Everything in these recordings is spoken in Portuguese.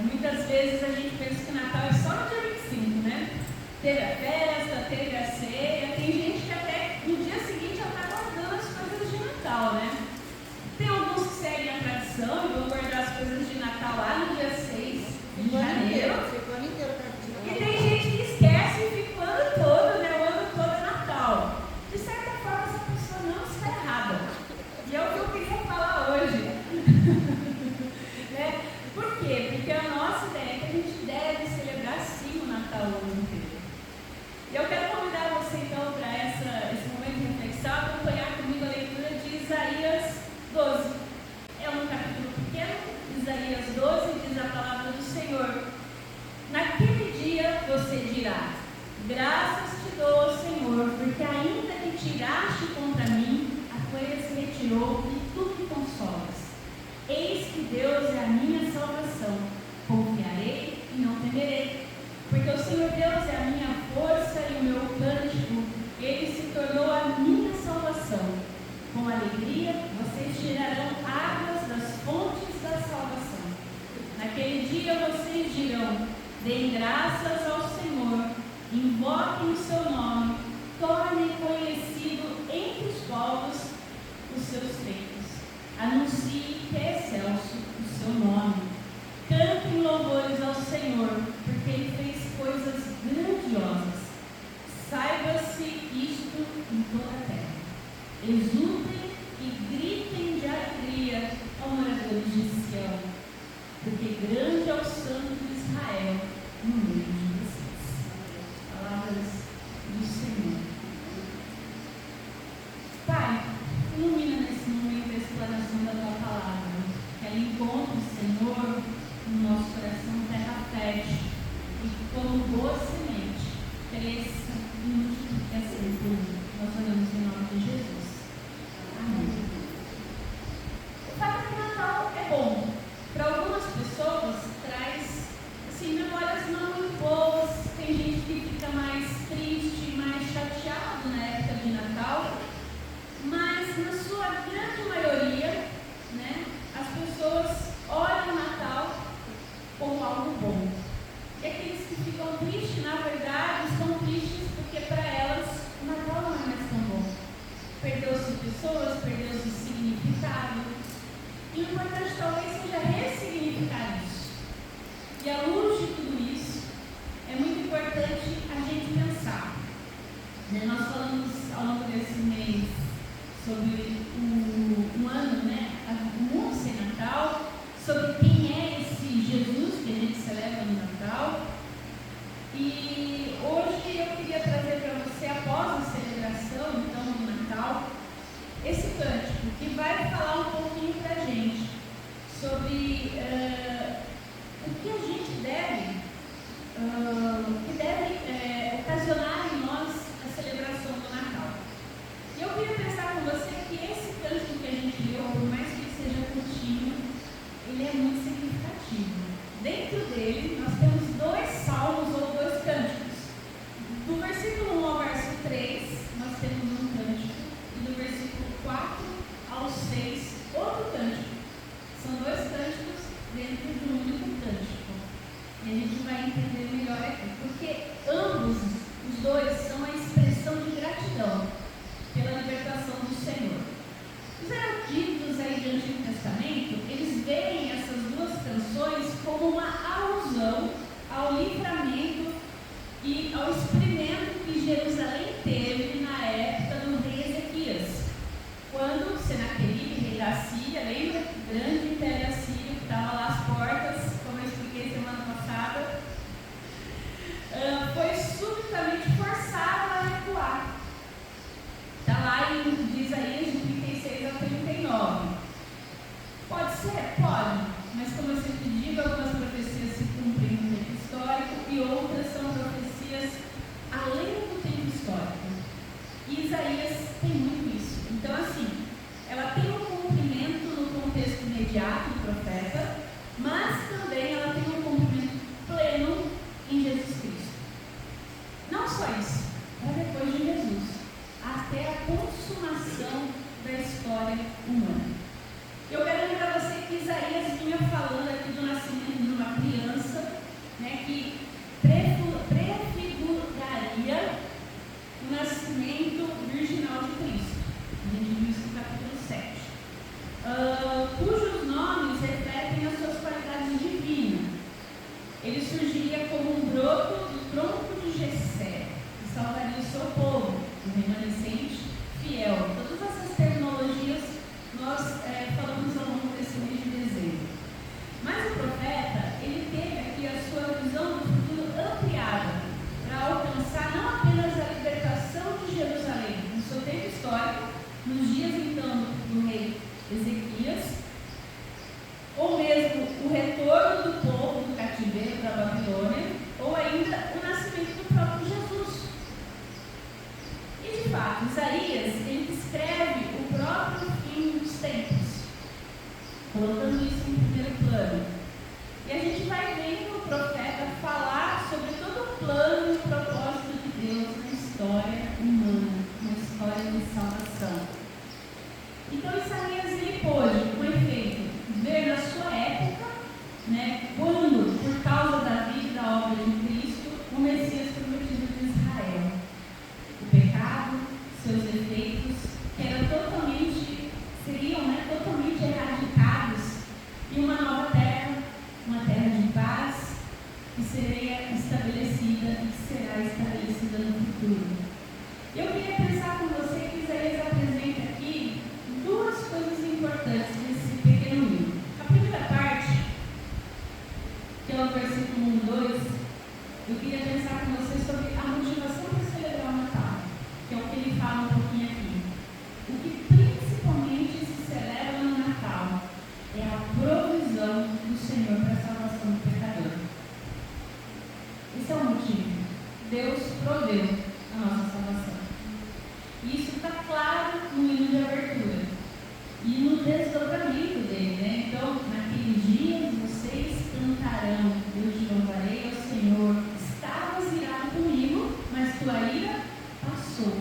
Muitas vezes a gente pensa que Natal é só no dia 25, né? Teve a festa, teve a ceia, tem gente que até no dia seguinte já está guardando as coisas de Natal, né? Tem alguns que seguem a tradição e vão guardar as coisas de Natal lá no dia 6 de janeiro. E tem gente que esquece e fica o ano todo, né? O ano todo é Natal. De certa forma, essa pessoa não está errada. E é o que eu queria falar hoje. Né? Por quê? Porque a nossa ideia é que a gente deve celebrar sim o Natal o ano inteiro. E eu quero convidar você então para esse momento de reflexão, acompanhar comigo a leitura de Isaías 12. É um capítulo pequeno, Isaías 12, diz a palavra do Senhor. Naquele dia você dirá: graças te dou, Senhor, porque ainda que tiraste contra mim, a tua ira se retirou e tu me consolas. Eis que Deus é a minha salvação, confiarei e não temerei, porque o Senhor Deus é a minha força e o meu cântico, ele se tornou a minha salvação. Com alegria vocês tirarão águas das fontes da salvação. Naquele dia vocês dirão: deem graças ao Senhor, invoquem o seu nome, tornem conhecido entre os povos os seus feitos. Anuncie que é excelso o seu nome. Cantem louvores ao Senhor, porque ele fez coisas grandiosas. Saiba-se isto em toda a terra. Exultem e gritem de alegria, ó moradores de Sião, porque grande é o Santo de Israel no meio de vocês. Palavras do Senhor. Pai, ilumina nesse momento a explanação da tua palavra, que ela encontre o Senhor no nosso coração terra fértil e que, como boa semente, cresça e multiplique a semente. Nós oramos em nome de Jesus. Amém. O fato é que o Natal é bom. Para algumas pessoas traz memórias não muito boas. Tem gente que fica mais triste, mais chateado na época de Natal, mas na sua grande maioria, né, as pessoas olham o Natal como algo bom. E aqueles que ficam tristes, na verdade, estão tristes porque para elas o Natal não é mais tão bom. Perdeu-se pessoas, perdeu-se significado. E o importante talvez seja ressignificar isso. E à luz de tudo isso, é muito importante a gente pensar. Nós falamos ao longo desse mês sobre um ano, né? O mundo sem Natal, sobre quem é esse Jesus que a gente celebra no Natal. E hoje eu queria trazer para você, após a celebração então do Natal, esse cântico que vai falar um pouquinho para a gente sobre o que a gente deve ocasionar em nós a celebração do Natal. E eu queria pensar com você que esse cântico que a gente leu, por mais que ele seja curtinho, ele é muito significativo. Dentro dele, nós temos 2 salmos ou 2 cânticos. Do versículo 1 ao verso 3, nós temos um cântico. E do versículo 4 ao 6, outro cântico. São 2 cânticos dentro de um único cântico. E a gente vai entender melhor aqui. Porque ambos, os 2, são a expressão de gratidão pela libertação do Senhor. Os eruditos aí do Antigo Testamento, eles veem essas 2 canções como uma alusão ao livramento e ao experimento que Jerusalém teve na época do rei Ezequias. Quando Senaqueribe, rei da Síria, lembra? O grande império assírio que estava lá às portas, como eu expliquei semana passada, foi subitamente forçado a recuar. Está lá em Isaías de 36 a 39. Pode ser? Pode. cativeiro da Babilônia, ou ainda o nascimento do próprio Jesus. E de fato, Isaías, ele descreve o próprio fim dos tempos, colocando isso em primeiro plano. E a gente vai vendo o profeta falar sobre todo o plano e o propósito de Deus na história humana, na história de salvação. Então Isaías, ele pôde, com efeito, ver na sua época, quando, por causa da vida e da obra de Cristo, o Messias prometido de Israel. O pecado, seus efeitos, que eram seriam totalmente erradicados, e uma nova terra, uma terra de paz, que seria estabelecida e que será estabelecida no futuro. Eu queria pensar com você que Isaías apresenta aqui duas coisas importantes nesse pequeno livro. A primeira parte, que é o versículo 1 e 2, eu queria pensar com você sobre a motivação para celebrar o Natal, que é o que ele fala um pouquinho aqui. O que principalmente se celebra no Natal é a provisão do Senhor para a salvação do pecador. Esse é o motivo. Deus proveu a nossa salvação. E isso está claro no hino de abertura e no desdobramento dele, Então, naqueles dias vocês cantarão: eu te louvarei ao Senhor. Estavas irado comigo, mas tua ira passou.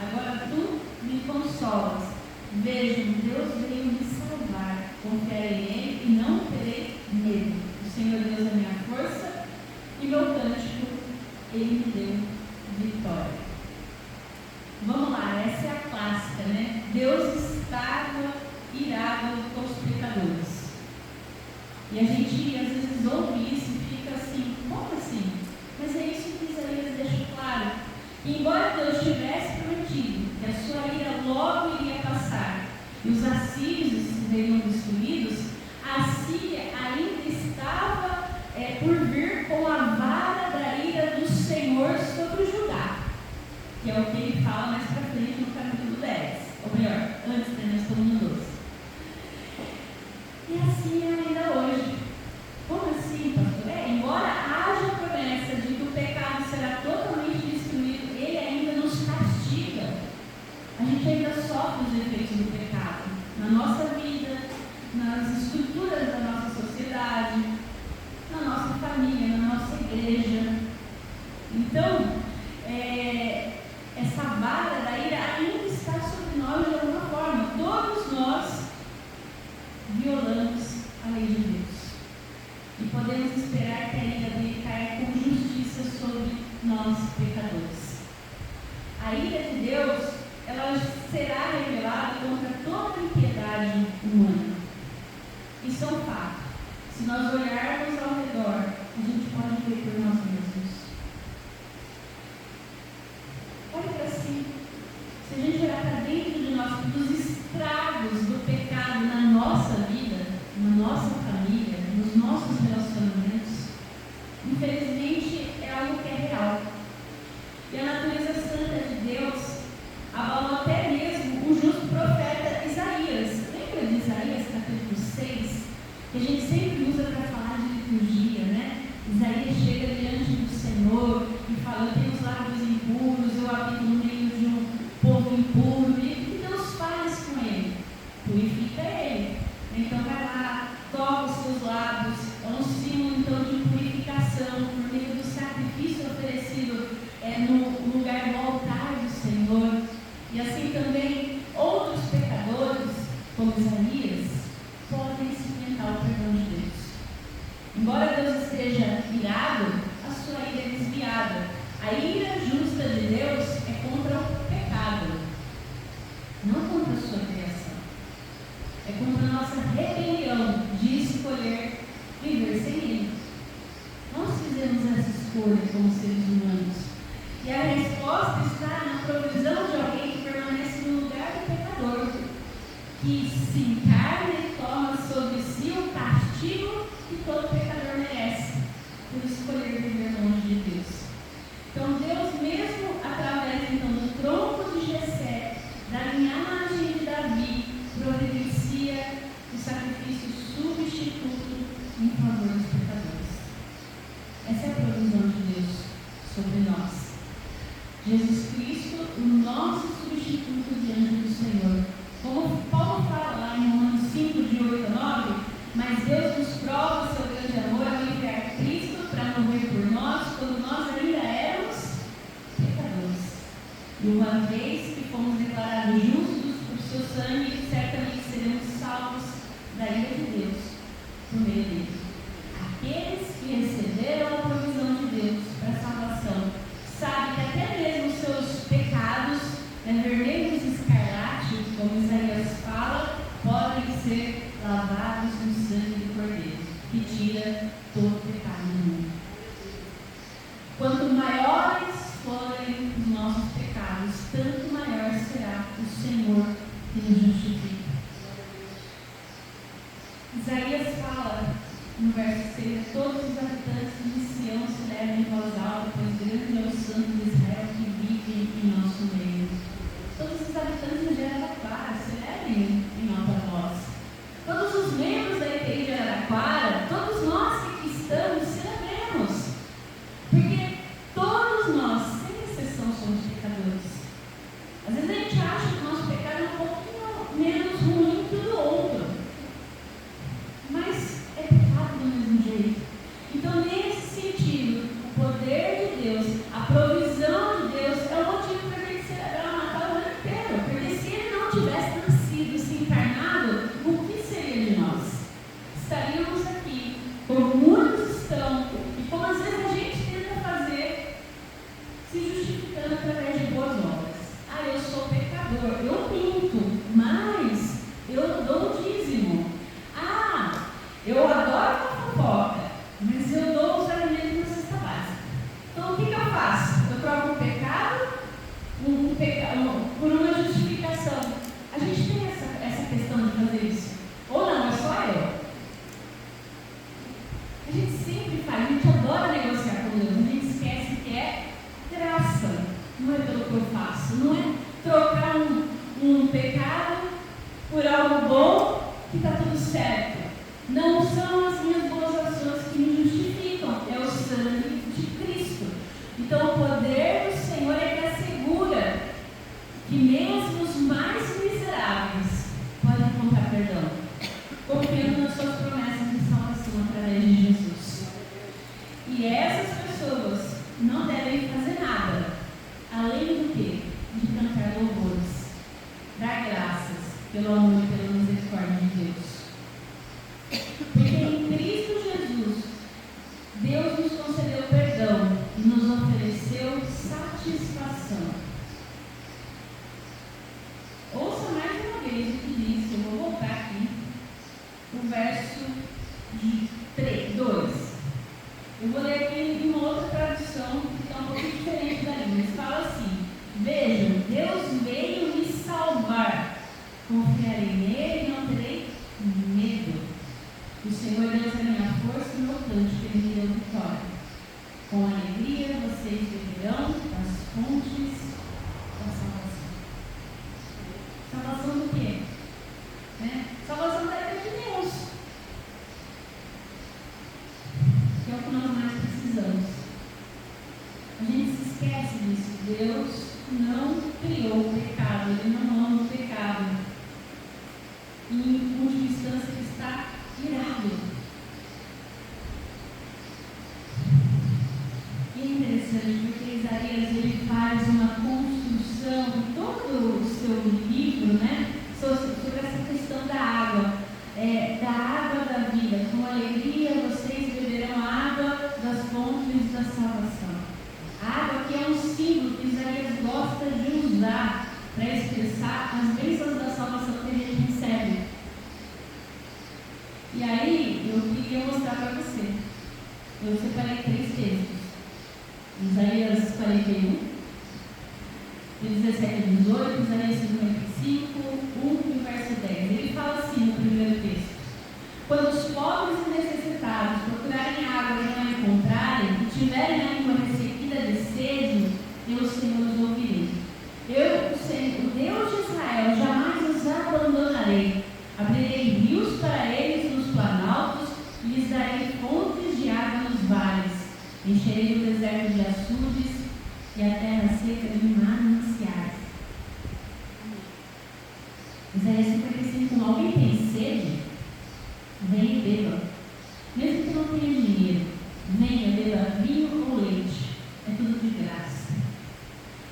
Agora tu me consolas. Vejam, Deus veio me salvar. Confiarei nele e não terei medo. O Senhor Deus é minha força e meu cântico, ele me deu vitória. Vamos lá, essa é a clássica, Deus estava irado com os pecadores. E a gente às vezes ouve isso e fica assim: como assim? Mas é isso que Isaías deixa claro. Que embora Deus tivesse prometido que a sua ira logo iria passar e os assírios seriam destruídos, a Síria ainda estava por vir com a vara da ira do Senhor sobre Judá, que é o que ele fala mais para frente no capítulo 10, ou melhor, antes, nós estamos no 12. E assim é ainda hoje. Como assim, pastor? Embora haja promessa de que o pecado será totalmente destruído, ele ainda nos castiga. A gente ainda sofre os efeitos do pecado na nossa vida, nas estruturas da nossa sociedade, na nossa família, na nossa igreja. Então, essa vara da ira ainda está sobre nós de alguma forma. Todos nós violamos a lei de Deus. E podemos esperar que a ira dele caia com justiça sobre nós, pecadores. A ira de Deus, ela será revelada contra toda impiedade humana. Isso é um fato. Se nós olharmos ao redor, a gente pode ver por nós mesmos. Olha para si. Se a gente olhar para dentro de nós, dos estragos do pecado na nossa vida, na nossa família, nos nossos relacionamentos, infelizmente é algo que é real. E a natureza santa de Deus abalou até mesmo o justo profeta Isaías. Lembra de Isaías capítulo 6? Que a gente sempre usa para falar de liturgia, Isaías chega diante do Senhor e fala: eu tenho os lábios impuros, eu habito no meio de um povo impuro. E o que Deus faz com ele? Purifica ele. Então vai lá, toca os seus lábios, é um símbolo então de purificação por meio do sacrifício oferecido no lugar do altar do Senhor. E assim também outros pecadores, como Isaías, podem experimentar o perdão de Deus. Embora Deus esteja irado, a sua ira é desviada. A ira justa de Deus é contra o pecado, não contra a sua criação. É contra a nossa rebelião de escolher viver sem Ele. Nós fizemos essa escolha como seres humanos. E a resposta está na provisão de alguém que permanece no lugar do pecador, que se encarna e toma sobre si o castigo que todo pecador merece, por escolher viver longe de Deus. Então Deus, mesmo através então, do tronco de Jessé, da linhagem de Davi, providencia o sacrifício substituto em favor dos pecadores. no verso 6, todos os habitantes de Sião celebrem em voz alta, pois grande é o santo de Israel que vive em nosso meio. Todos os habitantes de Araraquara celebrem em alta voz. Todos os membros da IPI de Araraquara, todos nós que aqui estamos, celebremos. Porque todos nós, sem exceção, somos pecadores. Às vezes a gente acha que o nosso pecado é um pouquinho menos ruim que o do outro. Mas é pecado do mesmo jeito. Então, nesse sentido, o poder de Deus, a provisão de Deus, é o motivo para a gente celebrar o Natal o ano inteiro. Porque se Ele não tivesse nascido, se encarnado, o que seria de nós? Estaríamos aqui, como muitos estão, e como às vezes a gente tenta fazer, se justificando através de boas obras. Ah, eu sou pecador, eu minto, mas eu dou o dízimo. Ah, eu adoro a fofoca, mas eu dou os alimentos na cesta básica. Então, o que eu faço? Eu troco um pecado por uma justificação. A gente tem essa questão de fazer isso. Ou não, é só eu. A gente sempre faz, a gente adora negociar com Deus, a gente esquece que é graça. Não é pelo que eu faço, não é trocar um pecado por algo bom que está tudo certo. Não são as minhas boas ações que me justificam, é o sangue de Cristo. Então o poder do Senhor é que assegura que mesmo os mais miseráveis podem encontrar perdão, confiando nas suas promessas de salvação através de Jesus. E essas pessoas não devem fazer nada, além do que? De cantar louvores, dar graças pelo amor e pela misericórdia de Deus. Porque em Cristo Jesus, Deus nos concedeu perdão e nos ofereceu satisfação. Ouça mais uma vez o que diz, eu vou voltar aqui, o verso 2. Eu vou ler aqui em uma outra tradução que está um pouquinho diferente da minha. Mas fala assim: vejam, Deus veio me salvar. Confiarei nele e não terei medo. O Senhor Deus é minha força e meu cântico, Ele me deu vitória. Com alegria vocês beberão das fontes da salvação. Salvação do quê? Salvação da ira de Deus. Que é o que nós mais precisamos. A gente se esquece disso. Deus não criou o pecado, Ele não ama o pecado. Em última instância, Ele está irado. E é interessante porque Isaías ele faz uma construção em todo o seu livro, sobre essa questão da água, da água da vida. Com alegria vocês beberão a água das fontes da salvação. A água que é um símbolo que Isaías gosta de usar para expressar as bênçãos da salvação que a gente recebe. E aí, eu queria mostrar para você. Eu separei 3 textos. Isaías 41, de 17 a 18, Isaías 55, 1 e verso 10. Ele fala assim no primeiro texto: quando os pobres e necessitados procurarem água e não a encontrarem, e tiverem a língua ressequida de sede, eu, o Senhor, os ouvirei. Eu, o Deus de Israel, jamais os abandonarei. Abrirei rios para eles nos planaltos e lhes darei fontes de água nos vales. Encherei o deserto de açudes e a terra seca de mananciais. Isaías 55. Alguém tem sede? Venha e beba. Mesmo que não tenha dinheiro, venha, beba vinho ou leite. É tudo de graça.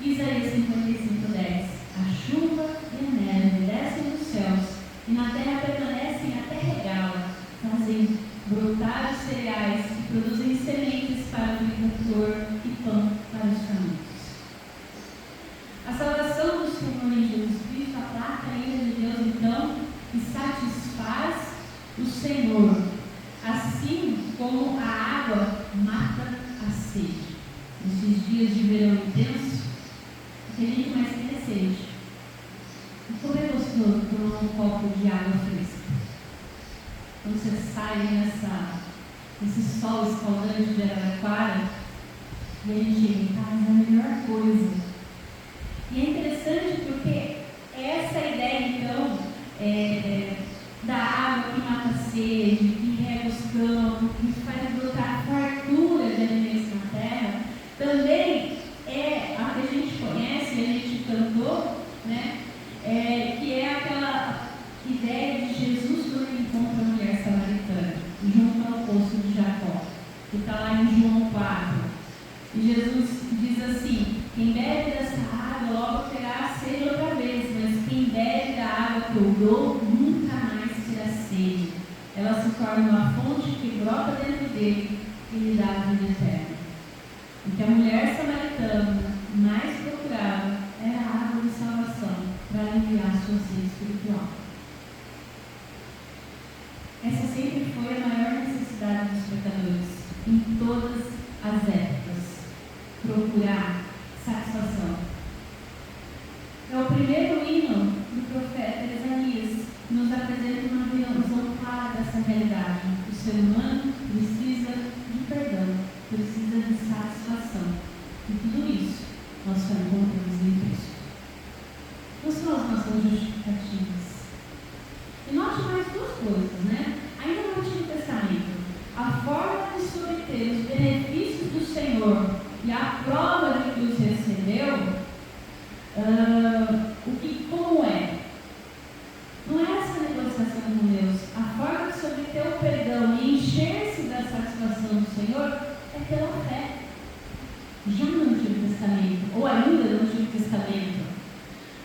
Isaías 55:10. A chuva e a neve descem dos céus e na terra permanecem até regá-la, fazem brotar os cereais e produzem sementes para o agricultor e pão para os famintos. A salvação do Senhor em Jesus Cristo aplaca a ira de Deus, então, e satisfaz o Senhor, assim como a água mata a sede. Nesses dias de verão intenso, o que a gente mais tem é sede. E como é gostoso tomar um copo de água fresca. Quando você sai esse sol escaldante de Araraquara, e a gente faz a melhor coisa. E é interessante porque essa ideia, então, da água que mata a sede, que rega os campos, que faz brotar fartura de alimentos na terra, também é a que a gente conhece, a gente cantou, né? Que é aquela ideia de Jesus quando ele encontra a mulher samaritana, junto ao poço de Jacó, que está lá em João 4. E Jesus diz assim: quem bebe dessa água logo terá sede outra vez, mas quem bebe da água que eu dou nunca mais terá sede. Ela se torna uma fonte que brota dentro dele e lhe dá a vida eterna. O que a mulher samaritana mais procurava era a água de salvação para aliviar a sua sede espiritual. Essa sempre foi a maior necessidade dos pecadores, em todas as épocas. Procurar satisfação. É o primeiro hino do profeta Isaías que nos apresenta uma visão clara dessa realidade. O ser humano precisa de perdão, precisa de satisfação. E tudo isso nós só encontramos em Cristo. Não são as nossas justificativas. E note mais duas coisas, né? Ainda no Antigo Testamento, a forma de se obter os benefícios do Senhor e a prova de que os recebeu, como é? Não é essa negociação com Deus. A forma de se obter o perdão e encher-se da satisfação do Senhor é pela fé. Já no Antigo Testamento, ou ainda no Antigo Testamento,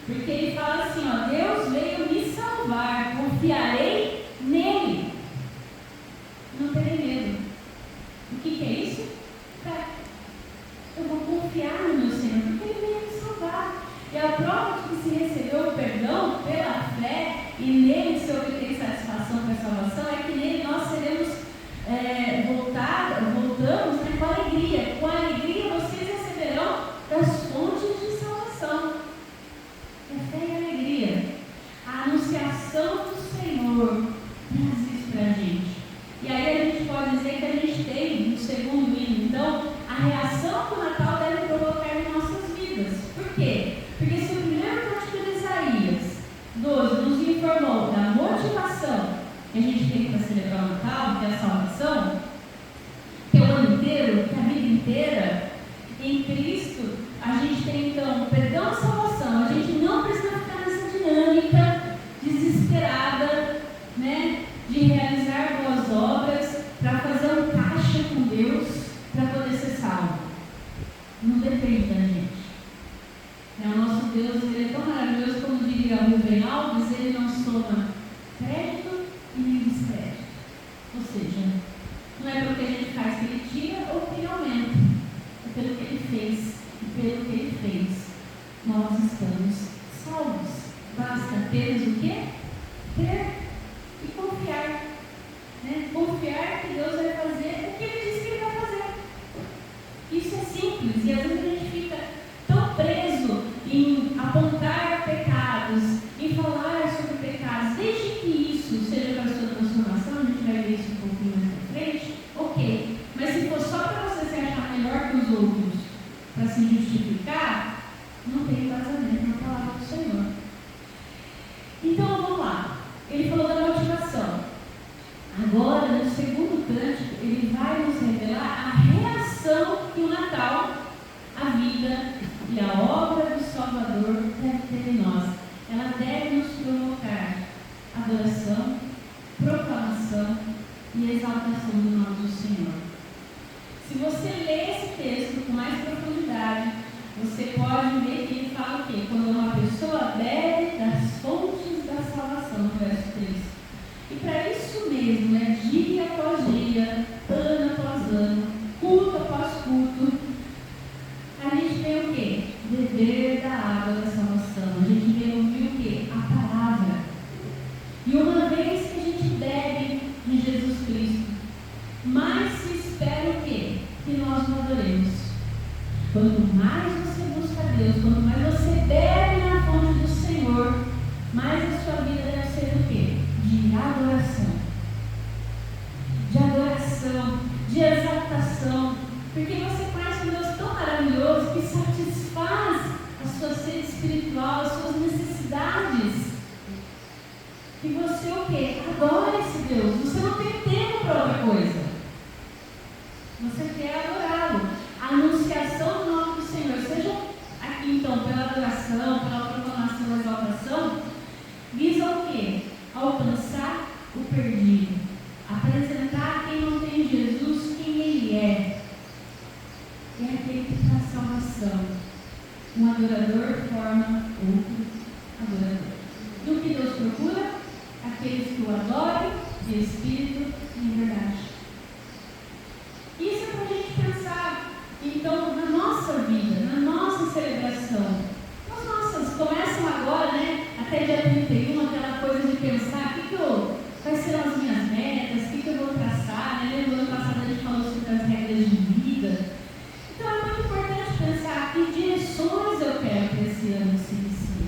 porque ele fala assim, ó, Deus veio me salvar, confiarei nele, não terei medo. O que é isso? Fé. Eu vou confiar no meu Senhor, porque ele veio me salvar. E a prova de que se recebeu o perdão pela fé e nele se obter satisfação com a salvação é que nele nós seremos voltamos, né, com alegria. Com alegria vocês receberão das fontes de salvação. É fé e alegria. A anunciação do Senhor traz isso para a gente. E aí a gente pode dizer que a gente tem, no segundo hino, então, a reação que o Natal deve provocar em nossas vidas. Por quê? Porque se o primeiro cântico de Isaías 12 nos informou da motivação que a gente tem para celebrar o Natal, que é a salvação, que é o ano inteiro, que é a vida inteira, em Cristo, a gente tem então perdão e salvação. A gente não precisa ficar nessa dinâmica desesperada, né, de realizar boas obras para fazer um caixa com Deus para poder ser salvo. Não depende da gente. O nosso Deus, ele é tão maravilhoso, como diria o Rubem Alves, ele não soma crédito e nem descrédito. Ou seja, não é pelo que a gente faz que ele tira ou que ele aumenta, é pelo que ele fez. E pelo que ele fez, nós estamos salvos. Basta apenas o quê? Crer e confiar. Né? Confiar que Deus vai fazer o que ele disse que ele vai fazer. Isso é simples. E às vezes a gente fica tão preso em apontar pecados, em falar sobre pecados, desde que isso seja para a sua transformação. A gente vai ver isso um pouquinho mais para frente. Ok. Mas se for só para você se achar melhor que os outros, para se justificar, não tem embasamento na palavra do Senhor. Então vamos lá. Ele falou da motivação. Agora, no segundo cântico, ele vai nos revelar a reação que o Natal, a vida e a obra do Salvador deve ter em nós. Ela deve nos provocar adoração, proclamação e exaltação do nome do Senhor. Se você ler esse texto com mais profundidade, você pode ver que ele fala o quê? Quando uma pessoa bebe das fontes da salvação, no verso 3. E para isso mesmo, né, dia após dia, ano após ano, culto após culto, a gente vê o quê? Beber da água da salvação. A gente vê ouvir o quê? A palavra. E uma vez que a gente bebe de Jesus Cristo, mais se espera o quê? Que nós o adoremos. Quanto mais você busca Deus, quanto mais você bebe na fonte do Senhor, mais a sua vida deve ser o quê? De adoração. Porque você conhece um Deus tão maravilhoso que satisfaz a sua sede espiritual, as suas necessidades. E você o quê? Adora esse Deus. Você não tem tempo para outra coisa. Você quer adorá-lo. A anunciação do nome do Senhor, seja aqui então pela adoração, pela proclamação da exaltação, visa o quê? Alcançar o perdido. Apresentar quem não tem Jesus quem Ele é. É aquele que traz salvação. Um adorador forma outro adorador. E o que Deus procura? Aqueles que o adorem de espírito e em verdade. Isso é para a gente pensar, então, na nossa vida, na nossa celebração. As nossas começam agora, né? Até dia 31, aquela coisa de pensar quais serão as minhas metas, o que eu vou traçar, né? No ano passado a gente falou sobre as regras de vida. Então é muito importante pensar que direções eu quero para esse ano se inicie.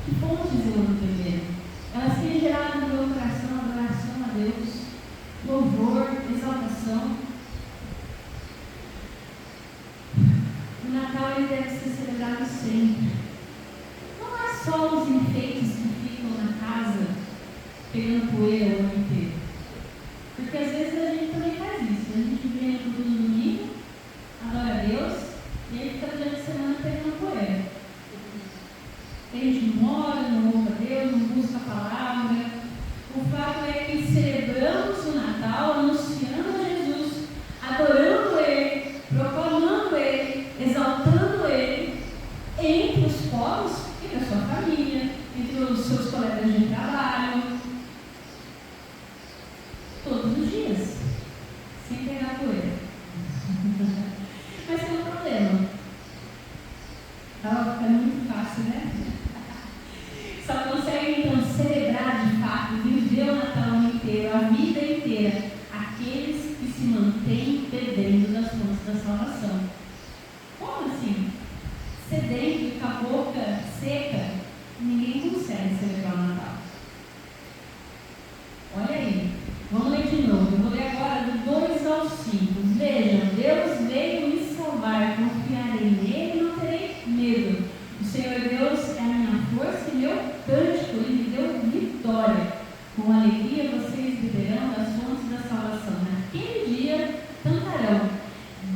Que fontes eu ando bebendo? Elas têm gerado no meu coração adoração a Deus, louvor, exaltação. O Natal ele deve ser celebrado sempre. Não é só os enfeites que ficam na casa pegando poeira o ano inteiro. Porque às vezes a gente também faz isso. A gente vem no domingo, adora a Deus, e aí fica durante a semana pegando poeira. A gente não ora, não louva a Deus, não busca a palavra. O fato é que celebramos o Natal anunciando a Jesus, adorando Ele, proclamando Ele, exaltando Ele entre os povos e da sua família, entre os seus colegas de trabalho, todos os dias, sem pegar poeira. Mas tem um problema. Estava ficando muito fácil, né? Só consegue então celebrar de fato, viver o Natal inteiro, a vida inteira, aqueles que se mantêm bebendo das fontes da salvação. Como assim? Sedento e com a boca seca, ninguém consegue celebrar o Natal. Olha aí, vamos ler de novo. Eu vou ler agora do 2 ao 5. Vejam, Deus veio me salvar, confiarei nele e não terei medo. O Senhor Deus é a minha força e meu cântico, Ele me deu vitória. Com alegria vocês beberão das fontes da salvação. Naquele dia cantarão: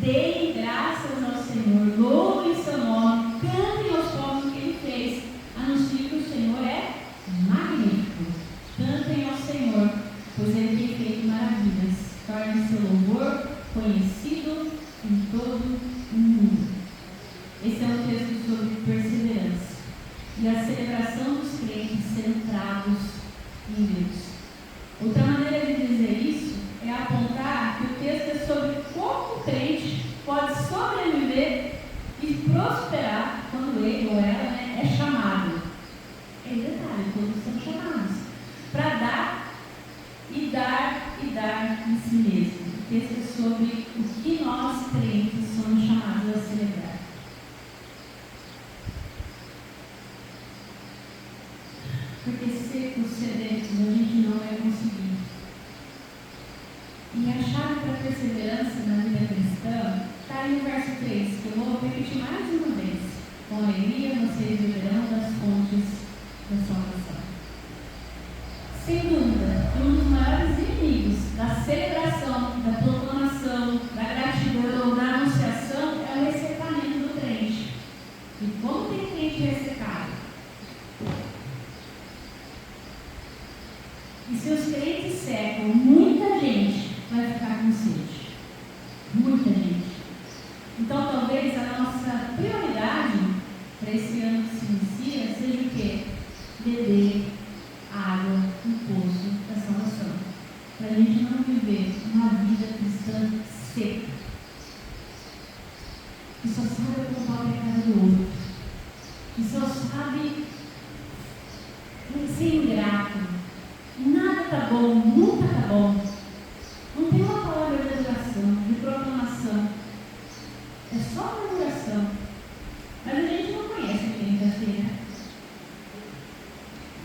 deem graças ao Senhor, louvem seu nome, cantem aos povos o que Ele fez, anunciem que o Senhor é magnífico. Cantem ao Senhor, pois Ele tem feito maravilhas. Torne seu louvor conhecido em todo o mundo. Esse é um texto sobre perseverança e a celebração dos crentes centrados em Deus. Outra maneira de dizer isso é apontar que o texto é sobre como o crente pode sobreviver e prosperar quando ele ou ela é chamado. É detalhe, todos são chamados para dar e dar e dar em si mesmo. O texto é sobre o que nós crentes somos chamados a celebrar. Porque secos, sedentos, a gente não vai conseguir. E a chave para a perseverança na vida cristã está aí no verso 3, que eu vou repetir mais uma vez. Com alegria vocês beberão das fontes da salvação. Sem dúvida, um dos maiores inimigos da celebração, da proclamação, da gratidão, da anunciação é o ressecamento do crente. E como tem crente ressecado? E se os crentes secam, muita gente vai ficar com sede. Muita gente. Então, talvez a nossa prioridade para esse ano que se inicia seja o quê? Beber água no poço da salvação. Para a gente não viver uma vida cristã seca. Que só sabe apontar o pecado do outro. Que só sabe ser ingrato. Nada está bom, nunca está bom. Não tem uma palavra de adoração, de proclamação. É só murmuração. Mas a gente não conhece ninguém que é assim, né?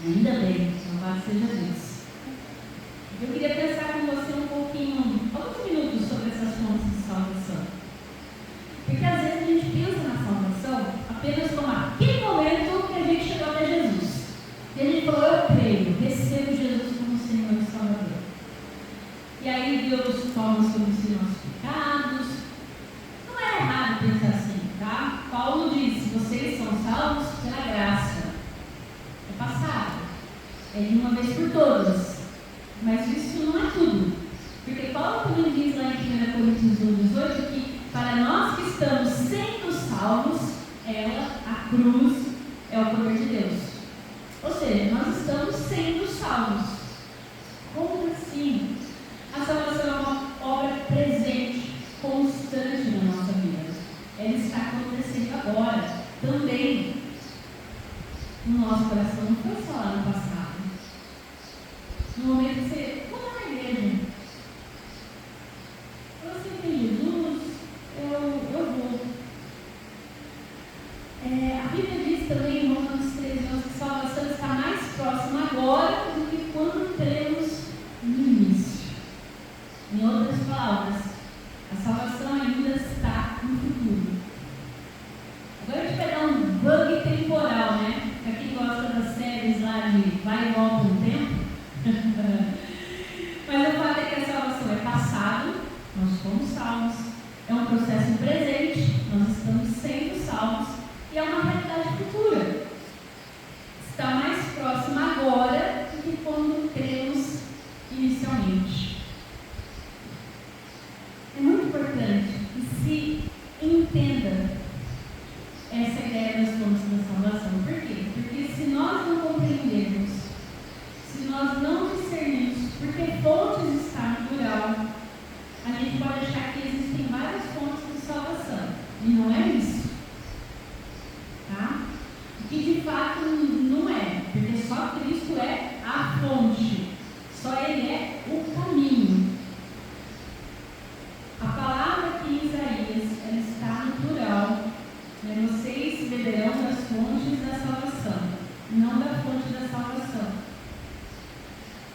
Ainda bem, louvado seja Deus. Eu queria pensar com você um pouquinho, alguns minutos sobre essas fontes aí Deus toma sobre si nossos pecados. Não é errado pensar assim, tá? Paulo diz: vocês são salvos pela graça. É passado. É de uma vez por todas. Mas isso não é tudo. Porque Paulo também diz lá em 1 Coríntios 1,18 que para nós que estamos sendo salvos, a cruz, é o poder de Deus. Ou seja, nós estamos sendo salvos. Como assim? A salvação é uma obra presente, constante na nossa vida. Ela está acontecendo agora, também. No nosso coração, não foi só lá no passado. No momento que você vai na igreja, você tem Jesus, eu vou. A Bíblia diz também em Romanos 13, que a salvação está mais próxima agora do que quando temos no início. Em outras palavras, a salvação ainda está no futuro. Agora a gente vai dar um bug temporal, né? Para quem gosta das séries lá de vai e volta no tempo. Mas o fato é que a salvação é passado, nós fomos salvos, é um processo presente, nós estamos sendo salvos, e é uma realidade futura. Está mais próxima agora do que quando cremos inicialmente. É muito importante que se entenda essa ideia das fontes da salvação. Por quê? Porque se nós não compreendermos, se nós não discernirmos, porque fontes está no plural, a gente pode achar que existem várias fontes de salvação. E não é isso. Tá? Que de fato não é, porque só Cristo é a fonte, só Ele é o caminho. A palavra aqui em Isaías, ela está no plural, né? Vocês beberão das fontes da salvação, não da fonte da salvação.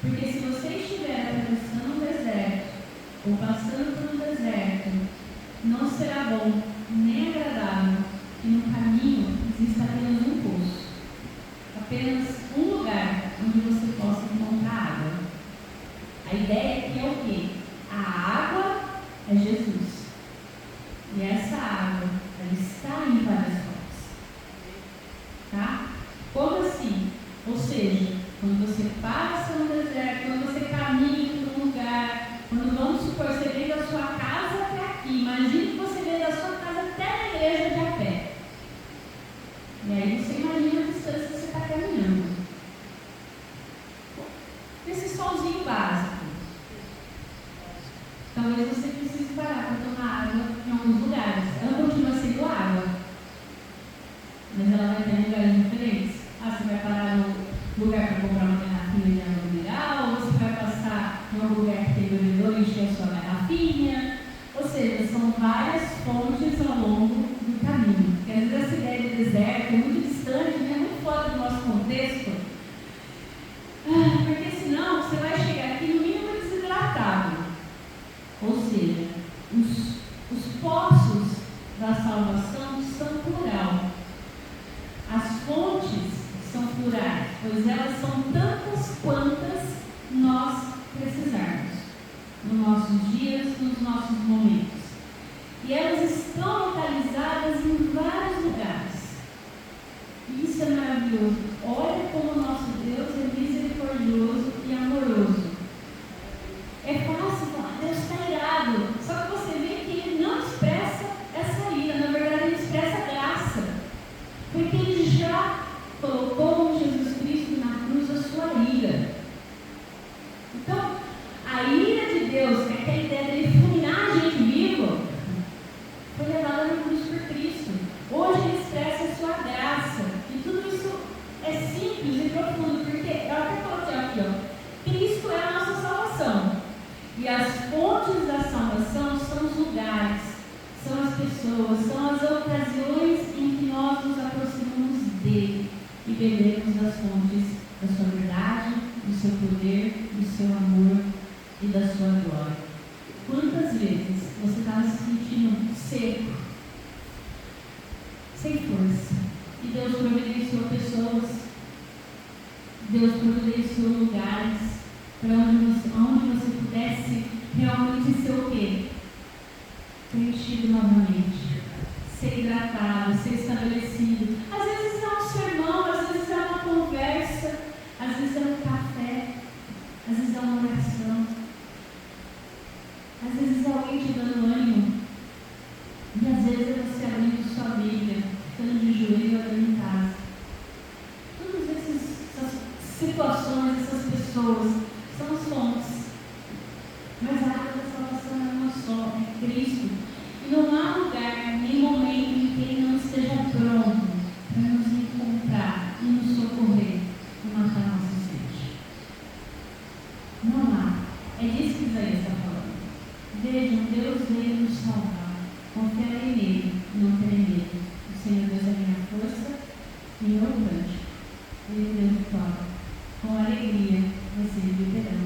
Porque se você estiver atravessando um deserto, ou passando por um deserto, não será bom, nem agradável, que no caminho exista apenas um poço, apenas um lugar onde você possa encontrar água. A ideia aqui é o quê? A água é Jesus. E essa água, ela está em várias fontes. Tá? Como assim? Ou seja, quando você passa no deserto, quando você caminha por um lugar, quando vamos supor, você vem da sua casa até aqui, imagine que você vem da sua casa até a igreja de a pé. E aí você imagina a distância que você está caminhando. Esse solzinho básico. Talvez você precise parar para tomar água em alguns lugares. Ela continua sendo água, mas ela vai ter lugares diferentes. Você vai parar no lugar para comprar uma garrafinha de água mineral, ou você vai passar em algum lugar que tem bebedor e encher a sua garrafinha. Ou seja, são várias fontes ao longo do caminho. Porque às vezes essa ideia de deserto é muito distante, né? Muito fora do nosso contexto. Porque senão você vai chegar aqui no mínimo desidratado. Ou seja, os poços da salvação são plural. As fontes são plurais, pois elas são tantas quantas nós precisarmos nos nossos dias, nos nossos momentos. E elas estão localizadas em vários lugares. E isso é maravilhoso. Olha como o nosso Deus é misericordioso e amoroso. É fácil falar, Deus está irado. Só que você vê que Ele não expressa essa ira. Na verdade, Ele expressa graça. Porque Ele já colocou em Jesus Cristo na cruz a sua ira. Então, a ira de Deus, que é aquela ideia dele fulminar a gente vivo, foi levada na cruz por Cristo. Hoje Ele expressa a sua graça. E tudo isso é simples e profundo, porque eu até coloquei aqui, Cristo é a nossa salvação. E as fontes da salvação são os lugares, são as pessoas, são as ocasiões em que nós nos aproximamos dele e bebemos das fontes da sua verdade, do seu poder, do seu amor e da sua glória. Quantas vezes você estava se sentindo seco, sem força, e Deus providenciou pessoas, Deus providenciou lugares para onde você pudesse realmente ser o quê? Preenchido novamente, ser hidratado, ser estabelecido. Às vezes é um sermão, às vezes é uma conversa, às vezes é um café, às vezes é uma oração, às vezes é alguém te dando ânimo, e às vezes é você abrindo sua Bíblia, ficando de joelho orando em casa. Todas essas situações, essas pessoas são as fontes, mas a água da salvação é uma só, é Cristo. E não há lugar, nem momento em que Ele não esteja pronto para nos encontrar e nos socorrer e matar nossa sede. Não há. É disso que Isaías está falando. Vejam, Deus veio nos salvar. Confiarei nele e não terei medo. O Senhor Deus é minha força e meu cântico. Ele deu vitória. Com alegria vocês beberão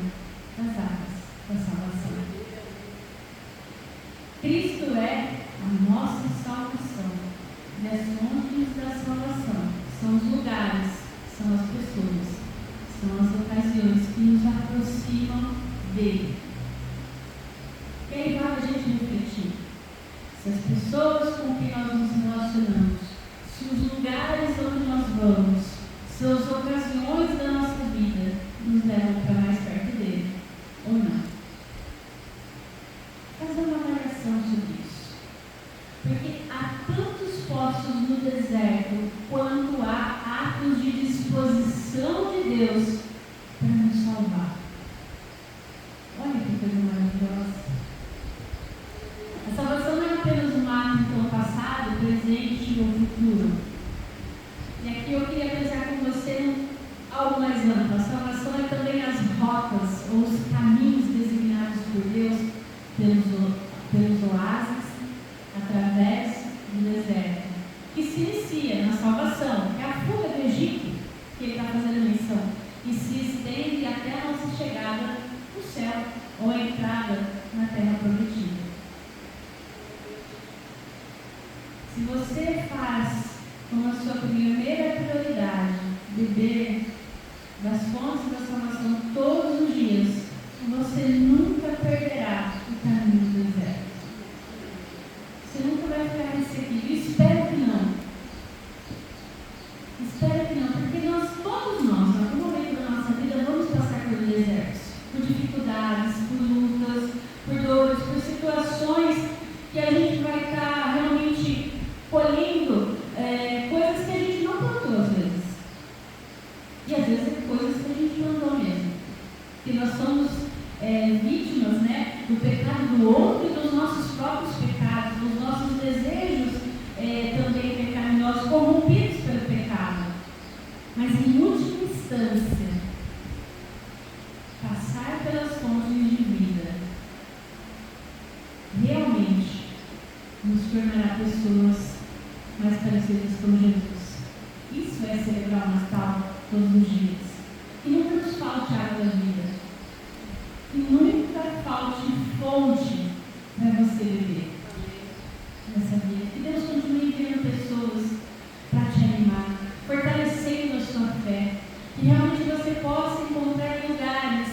das águas da salvação. Cristo é a nossa salvação. E as fontes da salvação são os lugares, são as pessoas, são as ocasiões que nos aproximam dele. E aí vale a gente refletir. Se as pessoas com quem nós nos relacionamos, se os lugares onde nós vamos, se as ocasiões da nossa vida nos levam para mais perto dele, ou não. Fazer uma avaliação sobre isso. Porque há tantos poços no deserto quanto há atos de disposição de Deus para nos salvar. Olha que coisa maravilhosa. A salvação não é apenas um ato então passado, presente ou futuro. E aqui eu queria pensar com você algo mais amplo. A salvação é também as rotas ou os caminhos designados por Deus pelos oásis através do deserto, que se inicia na salvação, que é a fuga do Egito, que ele está fazendo a missão, e se estende até a nossa chegada no céu, ou a entrada na terra prometida. Se você faz como a sua primeira prioridade beber das fontes da salvação todos os dias, você nunca perderá o caminho do deserto. Você nunca vai ficar ressequido. Espero que não. Espero que não, porque todos nós, em algum momento da nossa vida, vamos passar por desertos, por dificuldades, por lutas, por dores, por situações que a gente vai estar realmente colhendo coisas que a gente não plantou às vezes. E às vezes é coisas que a gente plantou mesmo. Que nós somos vítimas, né, do pecado do outro e dos nossos próprios pecados, dos nossos desejos também pecaminosos, corrompidos pelo pecado. Mas em última instância, passar pelas fontes de vida realmente nos tornará pessoas mais parecidas com Jesus. Isso é celebrar o Natal todos os dias. E nunca nos falte a água da vida. E nunca falte fonte para você beber nessa vida. Que Deus continue enviando pessoas para te animar, fortalecendo a sua fé. Que realmente você possa encontrar lugares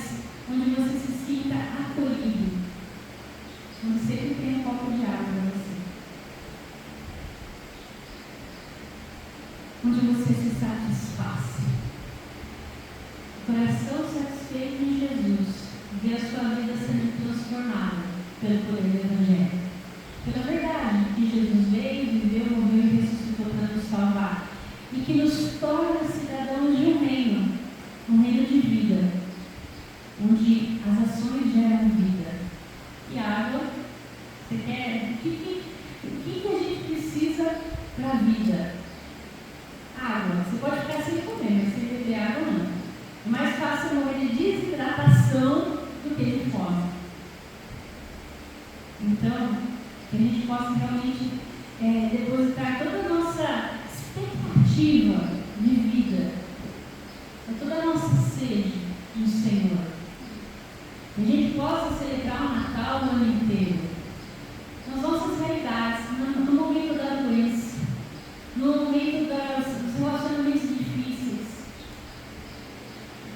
onde você se sinta acolhido. Onde sempre tem um copo de água para você. Onde você se satisfaz. Coração satisfeito em Jesus, vê a sua vida sendo transformada pelo poder do Evangelho. Pela verdade que Jesus veio, viveu, morreu e ressuscitou para nos salvar. E que nos torna cidadãos de um reino de vida, onde as ações geram vida. E a água, você quer? O que a gente precisa para a vida? Água. Você pode ficar sem comer, mas sem beber água não. É mais fácil morrer de desidratação do que de fome. Então, que a gente possa realmente depositar toda a nossa expectativa de vida, toda a nossa sede no Senhor. Que a gente possa celebrar o Natal o ano inteiro, nas nossas realidades, no momento da doença, no momento dos relacionamentos difíceis,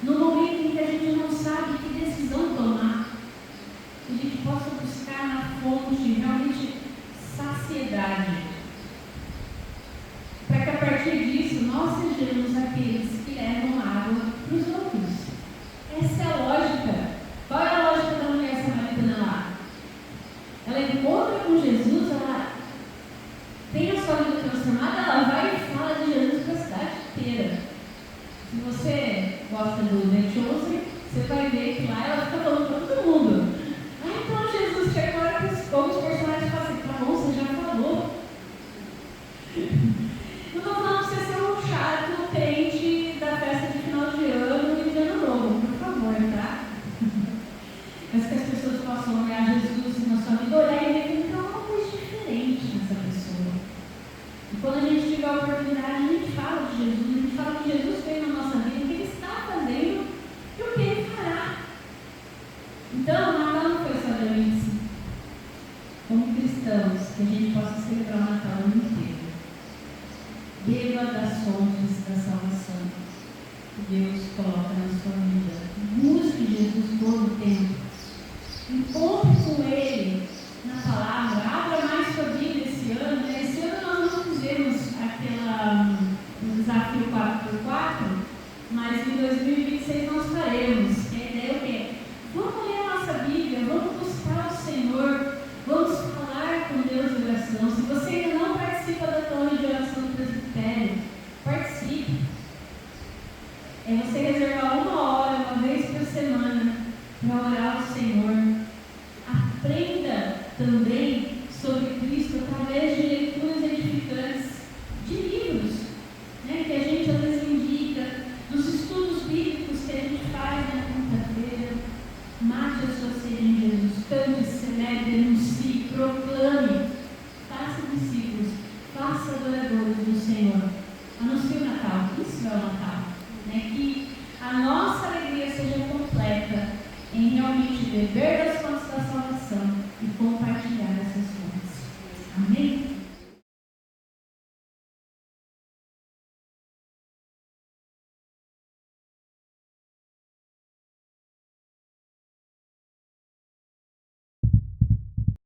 no momento em que a gente não sabe que decisão tomar, a gente possa buscar na fonte realmente saciedade. Para que a partir disso nós sejamos aqueles que levam água para os outros. Essa é a lógica. Qual é a lógica da mulher samaritana lá? Ela encontra com Jesus, ela tem a sua vida transformada, ela vai e fala de Jesus para a cidade inteira. Se você gosta do The Chosen, você vai ver que lá ela fica falando para todo mundo. Então Jesus chega agora que os personagens falam assim, tá bom, você já falou. Não estou falando para você ser um chato crente da festa de final de ano e de ano novo, por favor, tá? Mas que as pessoas possam olhar Jesus na sua vida, olhar e ver que tem alguma coisa diferente nessa pessoa. E quando a gente tiver a oportunidade, a gente fala de Jesus, a gente fala que Jesus fez na nossa vida, o que Ele está fazendo e o que Ele fará. Então, o Natal não foi só de isso. Como cristãos, que a gente possa celebrar o Natal o ano inteiro. Beba das fontes da salvação que Deus coloca na sua vida. Busque Jesus todo o tempo. Encontre com Ele na palavra. Abra mais sua Bíblia esse ano. Esse ano nós não fizemos um desafio 4x4, mas em 2026 nós faremos. A ideia é o quê? Vamos ler a nossa Bíblia, vamos buscar o Senhor, vamos falar com Deus em oração. Se você ainda não participa da torre de oração do presbitério, participe. É você reservar 1 hora, uma vez por semana, para orar ao Senhor. Aprenda também